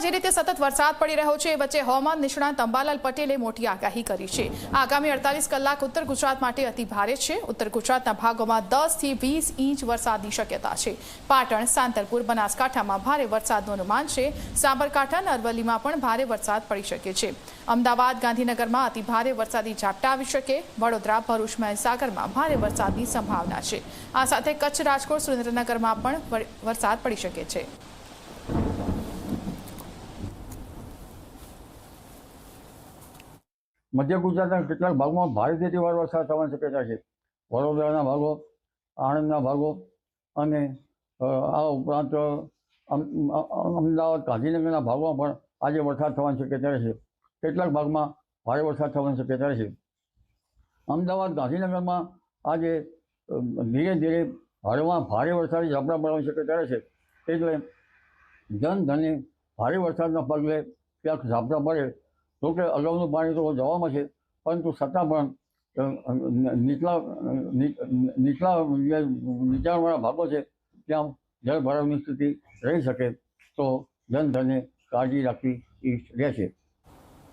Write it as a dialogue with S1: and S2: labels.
S1: જે રીતે સતત વરસાદ પડી રહ્યો છે એ વચ્ચે હવામાન નિષ્ણાત અંબાલાલ પટેલે મોટી આગાહી કરી છે। આગામી 48 કલાક ઉત્તર ગુજરાત માટે અતિ ભારે છે। ઉત્તર ગુજરાતના ભાગોમાં 10 થી 20 ઇંચ વરસાદની શક્યતા છે। પાટણ, સાંતલપુર, બનાસકાંઠામાં ભારે વરસાદનું અનુમાન છે। સાબરકાંઠા અને અરવલ્લીમાં પણ ભારે વરસાદ પડી શકે છે। અમદાવાદ, ગાંધીનગરમાં અતિ ભારે વરસાદી ઝાપટા આવી શકે। વડોદરા, ભરૂચ, મહીસાગરમાં ભારે વરસાદની સંભાવના છે। આ સાથે કચ્છ, રાજકોટ, સુરેન્દ્રનગરમાં પણ વરસાદ પડી શકે છે।
S2: મધ્ય ગુજરાતના કેટલાક ભાગમાં ભારેથી ભારે વરસાદ થવાની શક્યતા છે। વડોદરાના ભાગો, આણંદના ભાગો અને આ ઉપરાંત અમદાવાદ, ગાંધીનગરના ભાગોમાં પણ આજે વરસાદ થવાની શક્યતા રહેશે। કેટલાક ભાગમાં ભારે વરસાદ થવાની શક્યતા રહેશે। અમદાવાદ, ગાંધીનગરમાં આજે ધીરે ધીરે હળવા ભારે વરસાદી ઝાપટા પડવાની શક્યતા રહેશે। એટલે જનધને ભારે વરસાદના પગલે ક્યાંક ઝાપટા પડે તો કે અગાઉનું પાણી તો જવામાં છે, પરંતુ છતાં પણ નીચાણવાળા ભાગો છે ત્યાં જળભરાવની સ્થિતિ રહી શકે, તો જનધને કાળજી રાખવી રહેશે।